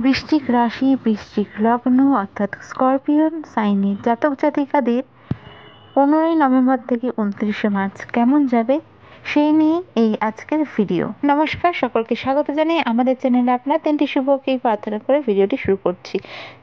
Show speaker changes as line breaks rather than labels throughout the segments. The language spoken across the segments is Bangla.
বৃশ্চিক রাশি, বৃশ্চিক লগ্ন অর্থাৎ স্করপিয়ন সাইনের জাতক জাতিকাদের 15 নভেম্বর থেকে 29 মার্চ কেমন যাবে সেই নিয়ে এই আজকের ভিডিও। নমস্কার, সকলকে স্বাগত জানিয়ে আমাদের চ্যানেলে আপনার 3টি শুভকেই প্রার্থনা করে ভিডিওটি শুরু করছি।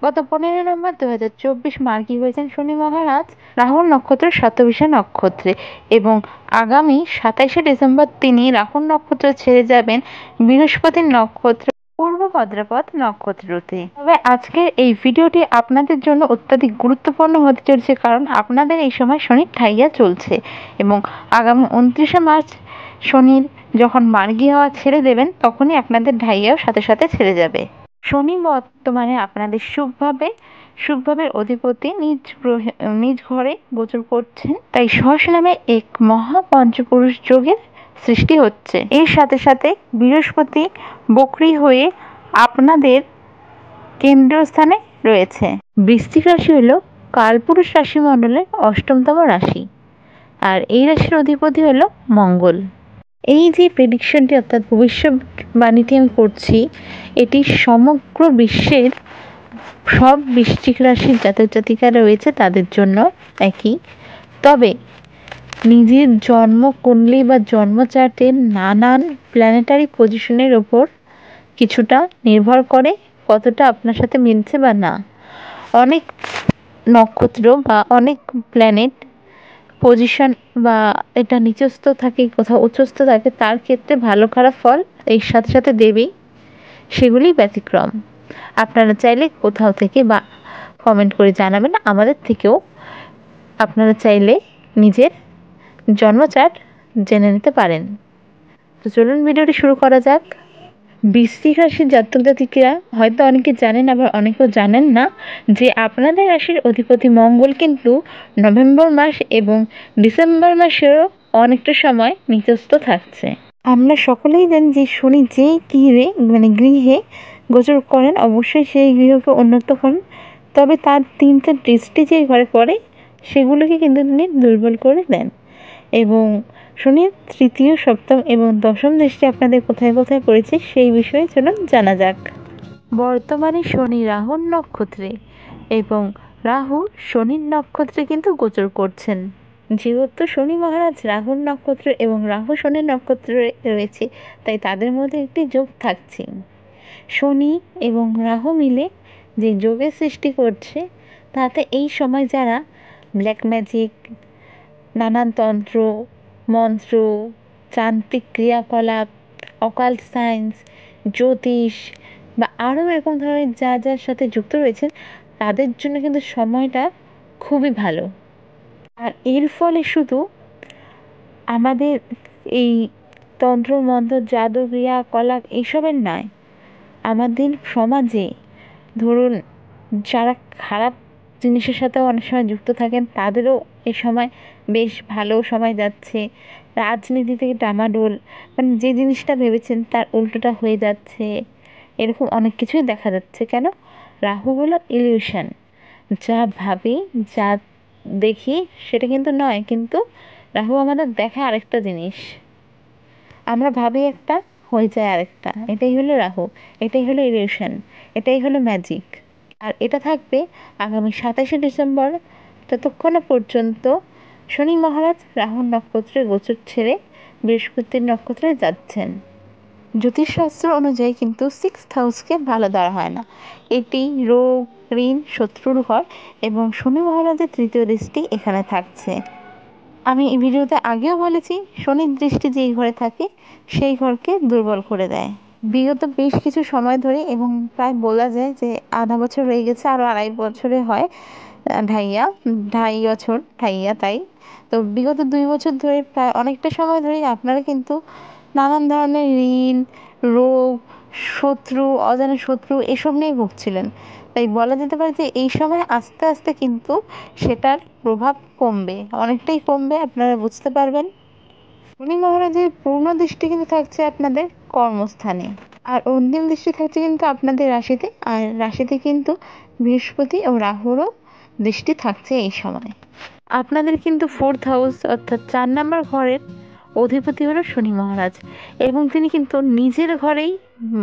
গত 15 নভেম্বর 2024 মার্গী হয়েছেন শনি মহারাজ রাহুর নক্ষত্র শতভিষা নক্ষত্রে এবং আগামী 27 ডিসেম্বর তিনি রাহুর নক্ষত্র ছেড়ে যাবেন বৃহস্পতির নক্ষত্র পূর্ব ভাদ্রপদ নক্ষত্রতে। তবে আজকের এই ভিডিওটি আপনাদের জন্য অত্যাধিক গুরুত্বপূর্ণ হতে চলেছে, কারণ আপনাদের এই সময় শনির ঠাইয়া চলছে এবং আগামী 29 মার্চ শনির যখন মার্গী হওয়া ছেড়ে দেবেন তখনই আপনাদের ঢাইয়াও সাথে সাথে ছেড়ে যাবে। শনি বর্তমানে আপনাদের শুভভাবের অধিপতি নিজ ঘরে গোচর করছেন, তাই সহস নামে এক মহা পঞ্চপুরুষ যোগের সৃষ্টি হচ্ছে। এর সাথে সাথে বৃহস্পতি বক্রী হয়ে আপনাদের কেন্দ্রীয় স্থানে রয়েছে। বৃশ্চিক রাশি হলো কালপুরুষ রাশিমণ্ডলের 8তম রাশি, আর এই রাশির অধিপতি হলো মঙ্গল। এই যে প্রেডিকশনটি অর্থাৎ ভবিষ্যৎবাণীটি আমি করছি, এটি সমগ্র বিশ্বের সব বৃশ্চিক রাশির জাতক জাতিকারা রয়েছে তাদের জন্য একই। তবে নিজের জন্মকুণ্ডলী বা জন্মচার্টের নানান প্ল্যানেটারি পজিশনের ওপর কিছুটা নির্ভর করে কতটা আপনার সাথে মিলছে বা না। অনেক নক্ষত্র বা অনেক প্ল্যানেট পজিশন বা এটা নিচস্থ থাকে, কোথাও উচ্চস্থ থাকে, তার ক্ষেত্রে ভালো খারাপ ফল এর সাথে সাথে দেবেই, সেগুলি ব্যতিক্রম। আপনারা চাইলে কোথাও থেকে বা কমেন্ট করে জানাবেন, আমাদের থেকেও আপনারা চাইলে নিজের জন্মচার্ট জেনে নিতে পারেন। তো চলুন ভিডিওটি শুরু করা যাক। বৃশ্চিক রাশির জাতক জাতিকারা হয়তো অনেকে জানেন, আবার অনেকেও জানেন না যে আপনাদের রাশির অধিপতি মঙ্গল কিন্তু নভেম্বর মাস এবং ডিসেম্বর মাসেরও অনেকটা সময় নিচস্থ থাকছে। আমরা সকলেই জানি যে শনি যে গৃহে গোচর করেন অবশ্যই সেই গৃহকে উন্নত করেন, তবে তার 3টা দৃষ্টি যে ঘরে পড়ে সেগুলোকে কিন্তু তিনি দুর্বল করে দেন এবং শনির 3য়, 7ম এবং 10ম দৃষ্টি আপনাদের কোথায় কোথায় পড়েছে সেই বিষয়ে চলুন জানা যাক। বর্তমানে শনি রাহুর নক্ষত্রে এবং রাহু শনির নক্ষত্রে কিন্তু গোচর করছেন। যেহেতু শনি মহারাজ রাহুর নক্ষত্র এবং রাহু শনির নক্ষত্রে রয়েছে, তাই তাদের মধ্যে একটি যোগ থাকছে। শনি এবং রাহু মিলে যে যোগের সৃষ্টি করছে, তাতে এই সময় যারা ব্ল্যাক ম্যাজিক, নানান তন্ত্র মন্ত্র, তান্ত্রিক ক্রিয়াকলাপ, অকাল্ট সায়েন্স, জ্যোতিষ বা আরও এরকম ধরনের যার সাথে যুক্ত রয়েছেন তাদের জন্য কিন্তু সময়টা খুবই ভালো। আর এর ফলে শুধু আমাদের এই তন্ত্র মন্ত্র, জাদু, ক্রিয়াকলাপ এইসবের নয়, আমাদের সমাজে ধরুন যারা খারাপ জিনিসের সাথেও অনেক সময় যুক্ত থাকেন তাদেরও এ সময় বেশ ভালো সময় যাচ্ছে। রাজনীতি থেকে ডামাডোল, মানে যে জিনিসটা ভেবেছেন তার উল্টোটা হয়ে যাচ্ছে, এরকম অনেক কিছুই দেখা যাচ্ছে। কেন? রাহু হলো ইলিউশন, যা ভাবি যা দেখি সেটা কিন্তু নয়, কিন্তু রাহু আমাদের দেখায় আরেকটা জিনিস, আমরা ভাবি একটা হয়ে যায় আরেকটা। এটাই হলো রাহু, এটাই হলো ইলিউশন, এটাই হলো ম্যাজিক। আর এটা থাকবে আগামী 27 ডিসেম্বর, ততক্ষণ পর্যন্ত শনি মহারাজ রাহুর নক্ষত্রে গোচর ছেড়ে বৃহস্পতির নক্ষত্রে যাচ্ছেন। জ্যোতিষশাস্ত্র অনুযায়ী কিন্তু 6th হাউসকে ভালো ধরা হয় না, এটি রোগ, ঋণ, শত্রুর ঘর এবং শনি মহারাজের 3য় দৃষ্টি এখানে থাকছে। আমি এই ভিডিওতে আগেও বলেছি, শনির দৃষ্টি যেই ঘরে থাকে সেই ঘরকে দুর্বল করে দেয়। বিগত বেশ কিছু সময় ধরে এবং প্রায় বলা যায় যে আধা বছর হয়ে গেছে, আরও 2.5 বছরে হয় ঢাইয়া, তাই তো বিগত 2 বছর ধরে প্রায় অনেকটা সময় ধরে আপনারা কিন্তু নানান ধরনের ঋণ, রোগ, শত্রু, অজানা শত্রু এসব নিয়ে ভুগছিলেন। তাই বলা যেতে পারে যে এই সময় আস্তে আস্তে কিন্তু সেটার প্রভাব কমবে, অনেকটাই কমবে, আপনারা বুঝতে পারবেন। শনি মহারাজের পূর্ণ দৃষ্টি কিন্তু থাকছে আপনাদের কর্মস্থানে, আর অন্তিম দৃষ্টি থাকছে কিন্তু আপনাদের রাশিতে, আর রাশিতে কিন্তু বৃহস্পতি ও রাহুরও দৃষ্টি থাকছে এই সময়। আপনাদের কিন্তু 4th হাউস অর্থাৎ 4 নম্বর ঘরের অধিপতি হলো শনি মহারাজ এবং তিনি কিন্তু নিজের ঘরেই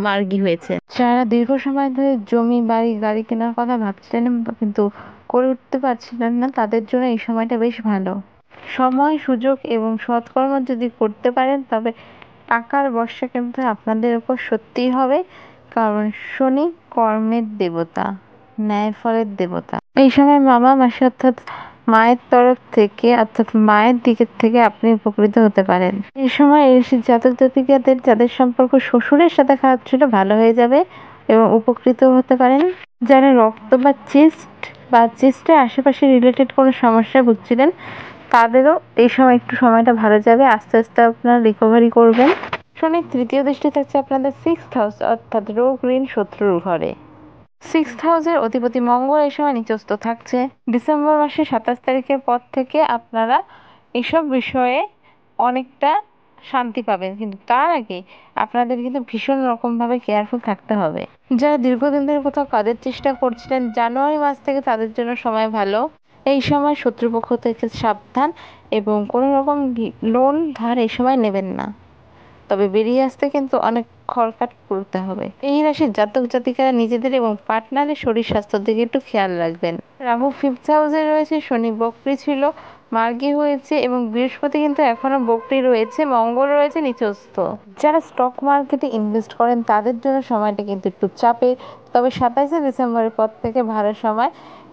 মার্গী হয়েছে। যারা দীর্ঘ সময় ধরে জমি বাড়ি গাড়ি কেনার কথা ভাবছিলেন কিন্তু করে উঠতে পারছিলেন না, তাদের জন্য এই সময়টা বেশ ভালো। সময় সুযোগ এবং সৎকর্ম যদি করতে পারেন তবে টাকার বর্ষা কিন্তু আপনাদের উপর সত্যিই হবে, কারণ শনি কর্মের দেবতা, ন্যায় ফলের দেবতা। এই সময় মামা মাসি অর্থাৎ মায়ের তরফ থেকে অর্থাৎ মায়ের দিকের থেকে আপনি উপকৃত হতে পারেন। এই সময় এই জাতক জাতিকাদের যাদের সম্পর্ক শ্বশুরের সাথে খারাপ ছিল ভালো হয়ে যাবে এবং উপকৃত হতে পারেন। যারা রক্ত বা চেস্টের আশেপাশে রিলেটেড কোনো সমস্যায় ভুগছিলেন তাদেরও এই সময় একটু সময়টা ভালো যাবে, আস্তে আস্তে আপনারা রিকভারি করবেন। শনির তৃতীয় দৃষ্টি থাকছে আপনাদের 6th হাউস অর্থাৎ রোগ ঋণ শত্রুর ঘরে। 6th হাউসের অধিপতি মঙ্গল এই সময় নিচস্থ থাকছে। ডিসেম্বর মাসের 27 তারিখের পর থেকে আপনারা এসব বিষয়ে অনেকটা শান্তি পাবেন, কিন্তু তার আগে আপনাদের কিন্তু ভীষণ রকমভাবে কেয়ারফুল থাকতে হবে। যারা দীর্ঘদিন ধরে কোথাও কাজের চেষ্টা করছিলেন জানুয়ারি মাস থেকে তাদের জন্য সময় ভালো। এই সময় শত্রুপক্ষ থেকে সাবধান এবং কোনো রকম লোন ধার এই সময় নেবেন না, তবে বেরিয়ে আসতে কিন্তু অনেক খড়কাট করতে হবে। এই রাশির জাতক জাতিকারা নিজেদের এবং পার্টনারের শরীর স্বাস্থ্যের দিকে একটু খেয়াল রাখবেন। রাহু 5th হাউসে রয়েছে, শনি বক্রী ছিল, মার্গী হয়েছে এবং বৃহস্পতি কিন্তু এখনো বক্রী রয়েছে, মঙ্গল রয়েছে নিচস্থ। যারা স্টক মার্কেটে ইনভেস্ট করেন তাদের জন্য সময়টা কিন্তু একটু চাপের, তবে 27শে ডিসেম্বরের পর থেকে ভালো সময়।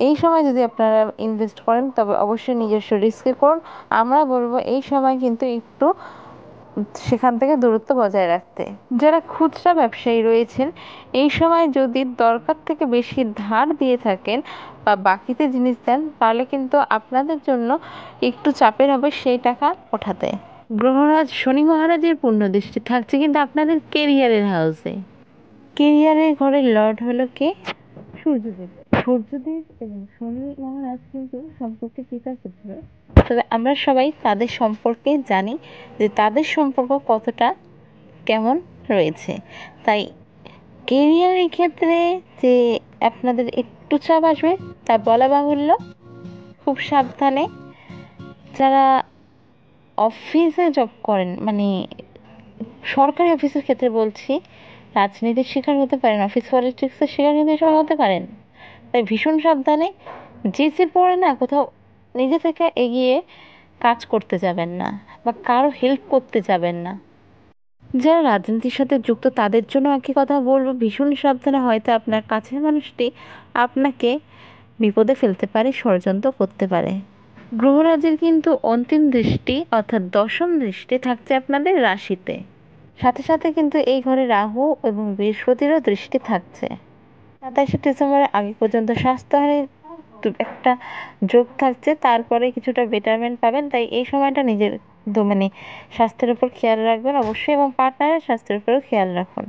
এই সময় যদি আপনারা ইনভেস্ট করেন তবে অবশ্যই নিজস্ব রিস্কে করুন। আমরা বলবো এই সময় কিন্তু একটু সেখান থেকে দূরত্ব বজায় রাখতে। যারা খুচরা ব্যবসায়ী রয়েছেন এই সময় যদি দরকার থেকে বেশি ধার দিয়ে থাকেন বা বাকিতে জিনিস দেন তাহলে কিন্তু আপনাদের জন্য একটু চাপের হবে সেই টাকা ওঠাতে। গ্রহরাজ শনি মহারাজের পূর্ণ দৃষ্টি থাকছে কিন্তু আপনাদের কেরিয়ারের হাউসে। কেরিয়ারের ঘরের লর্ড হলো কে? সূর্যদেব। সূর্যদেব এবং শনি মহারাজ কিন্তু সম্পর্কে পিতা পুত্র, তবে আমরা সবাই তাদের সম্পর্কে জানি যে তাদের সম্পর্ক কতটা কেমন রয়েছে। তাই কেরিয়ারের ক্ষেত্রে যে আপনাদের একটু চাপ আসবে তা বলা বাহুল্য। খুব সাবধানে। যারা অফিসে জব করেন, মানে সরকারি অফিসের ক্ষেত্রে বলছি, রাজনীতির শিকার হতে পারেন, অফিস পলিটিক্সের শিকার কিন্তু এসব হতে পারেন। তাই ভীষণ সাবধানে। যে পড়ে না কোথাও নিজে থেকে এগিয়ে কাজ করতে যাবেন না বা কারো হেল্প করতে যাবেন না। যারা রাজনীতির সাথে যুক্ত তাদের জন্য একই কথা বলবো, ভীষণ সাবধানে। হয়তো আপনার কাছের মানুষটি আপনাকে বিপদে ফেলতে পারে, ষড়যন্ত্র করতে পারে। গ্রহরাজের কিন্তু অন্তিম দৃষ্টি অর্থাৎ দশম দৃষ্টি থাকছে আপনাদের রাশিতে, সাথে সাথে কিন্তু এই ঘরে রাহু এবং বৃহস্পতিরও দৃষ্টি থাকছে। 27শে ডিসেম্বরের আগে পর্যন্ত স্বাস্থ্যহানির একটা যোগ থাকছে, তারপরে কিছুটা বেটারমেন্ট পাবেন। তাই এই সময়টা নিজের মানে স্বাস্থ্যের উপর খেয়াল রাখবেন অবশ্যই এবং পার্টনারের স্বাস্থ্যের উপরও খেয়াল রাখুন।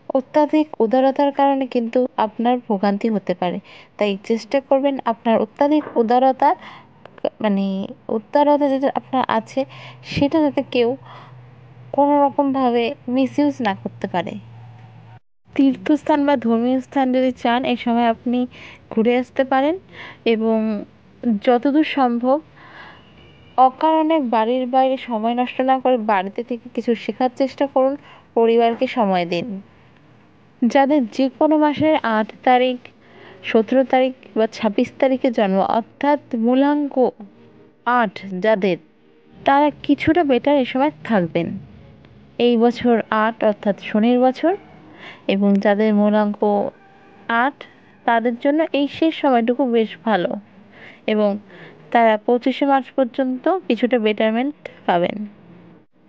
অত্যাধিক উদারতার কারণে কিন্তু আপনার ভোগান্তি হতে পারে, তাই চেষ্টা করবেন আপনার অত্যাধিক উদারতা মানে উদারতা যেটা আপনার আছে সেটা যাতে কেউ কোনো রকমভাবে মিসইউজ না করতে পারে। তীর্থস্থান বা ধর্মীয় স্থান যদি চান এই সময় আপনি ঘুরে আসতে পারেন এবং যতদূর সম্ভব অকারণে বাড়ির বাইরে সময় নষ্ট না করে বাড়িতে থেকে কিছু শেখার চেষ্টা করুন, পরিবারকে সময় দিন। যাদের যে কোনো মাসের 8 তারিখ, 17 তারিখ বা 26 তারিখে জন্ম অর্থাৎ মূলাঙ্ক 8 যাদের, তারা কিছুটা বেটার এ সময় থাকবেন। এই বছর 8 অর্থাৎ শনির বছর, এবং যাদের মূলাঙ্ক 8 তাদের জন্য এই শেষ সময়টুকু বেশ ভালো এবং তারা 25শে মার্চ পর্যন্ত কিছুটা বেটারমেন্ট পাবেন।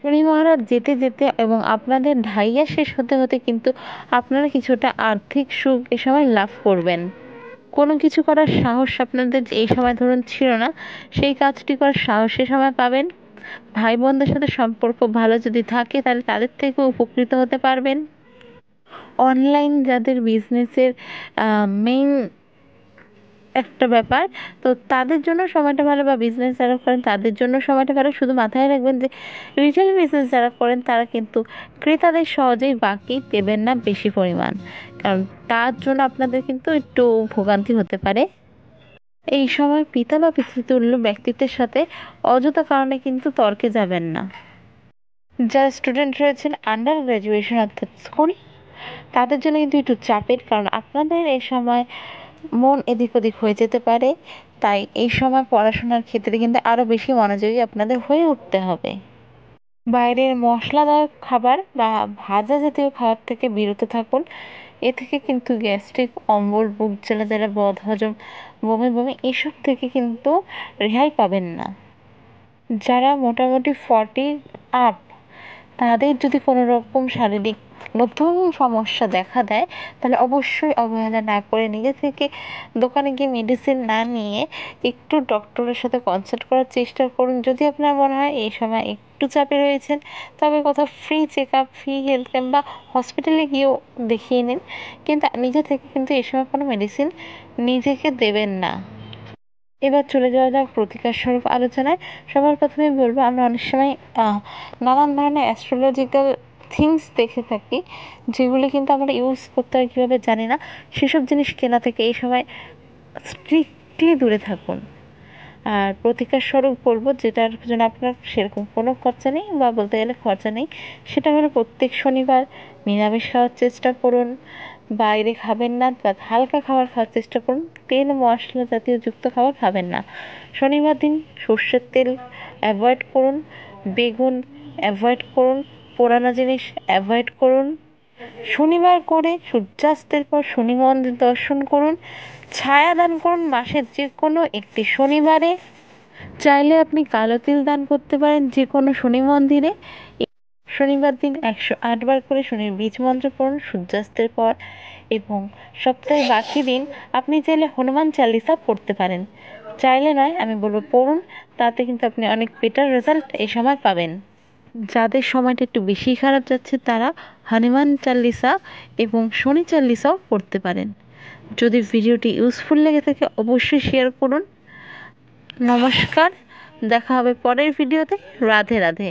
শনি মহারাজ যেতে যেতে এবং আপনাদের ঢাইয়া শেষ হতে হতে কিন্তু আপনারা কিছুটা আর্থিক সুখ এ সময় লাভ করবেন। কোনো কিছু করার সাহস আপনাদের এই সময় ধরুন ছিল না, সেই কাজটি করার সাহস এ সময় পাবেন। ভাই বোনদের সাথে সম্পর্ক ভালো যদি থাকে তাহলে তাদের থেকেও উপকৃত হতে পারবেন। অনলাইন যাদের বিজনেসের মেইন একটা ব্যাপার, তো তাদের জন্য সময়টা ভালো, বা বিজনেস যারা করেন তাদের জন্য সময়টা ভালো। শুধু মাথায় রাখবেন যে রিটেল বিজনেস যারা করেন তারা কিন্তু ক্রেতাদের সহজেই বাকি দেবেন না বেশি পরিমাণ, কারণ তার জন্য আপনাদের কিন্তু একটু ভোগান্তি হতে পারে। এই সময় পিতা বা পিতৃতুল্য ব্যক্তিত্বের সাথে অযথা কারণে কিন্তু তর্কে যাবেন না। যারা স্টুডেন্ট রয়েছেন আন্ডার গ্র্যাজুয়েশন অর্থাৎ স্কুল, তাদের জন্য কিন্তু একটু চাপের, কারণ আপনাদের এই সময় মন এদিক ওদিক হয়ে যেতে পারে। তাই এই সময় পড়াশোনার ক্ষেত্রে কিন্তু আরও বেশি মনোযোগী আপনাদের হয়ে উঠতে হবে। বাইরের মশলাদার খাবার বা ভাজা জাতীয় খাবার থেকে বিরত থাকুন। এ থেকে কিন্তু গ্যাস্ট্রিক, অম্বল, বুক জ্বালা জ্বালা, বদহজম, বমি বমি এসব থেকে কিন্তু রেহাই পাবেন না। যারা মোটামুটি 40 আপ, তাদের যদি কোনো রকম শারীরিক নতুন সমস্যা দেখা দেয়, তাহলে অবশ্যই অবহেলা না করে নিজে থেকে দোকানে গিয়ে মেডিসিন না নিয়ে একটু ডক্টরের সাথে কনসাল্ট করার চেষ্টা করুন। যদি আপনার মনে হয় এই সময় একটু চাপে রয়েছেন, তবে কোথাও free check up, free health camp বা হসপিটালে গিয়েও দেখিয়ে নিন। কিন্তু নিজে থেকে কিন্তু এই সময় কোনো মেডিসিন নিজেকে দেবেন না। এবার চলে যাওয়া যাক প্রতিকার স্বরূপ আলোচনায়। সবার প্রথমে বলবো, আমরা অনেক সময় নানান ধরনের অ্যাস্ট্রোলজিক্যাল থিংস দেখে থাকি, যেগুলি কিন্তু আমরা ইউজ করতে হয় কীভাবে জানি না। সেসব জিনিস কেনা থেকে এই সময় স্ট্রিক্টলি দূরে থাকুন। আর প্রতিকার স্বরূপ বলবো, যেটার জন্য আপনার সেরকম কোনো খরচা নেই বা বলতে গেলে খরচা নেই, সেটা হলো প্রত্যেক শনিবার নিরামিষ খাওয়ার চেষ্টা করুন। বাইরে খাবেন না বা হালকা খাবার খাওয়ার চেষ্টা করুন। তেল মশলা জাতীয় যুক্ত খাবার খাবেন না। শনিবার দিন সর্ষের তেল অ্যাভয়েড করুন, বেগুন অ্যাভয়েড করুন, পোড়ানো জিনিস অ্যাভয়েড করুন। শনিবার করে সূর্যাস্তের পর শনি মন্দির দর্শন করুন। ছায়া দান করুন মাসের যে কোনো একটি শনিবারে। চাইলে আপনি কালো তিল দান করতে পারেন যে কোনো শনি মন্দিরে। শনিবার দিন 108 বার করে শনির বীজ মন্ত্র পড়ুন সূর্যাস্তের পর, এবং সপ্তাহের বাকি দিন আপনি চাইলে হনুমান চালিসা পড়তে পারেন। চাইলে নয়, আমি বলবো পড়ুন, তাতে কিন্তু আপনি অনেক বেটার রেজাল্ট এই সময় পাবেন। যাদের সময়টা একটু বেশি খারাপ যাচ্ছে, তারা হনুমান চালিসা এবং শনি চালিসাও পড়তে পারেন। যদি ভিডিওটি ইউজফুল লেগে থাকে অবশ্যই শেয়ার করুন। নমস্কার, দেখা হবে পরের ভিডিওতে। রাধে রাধে।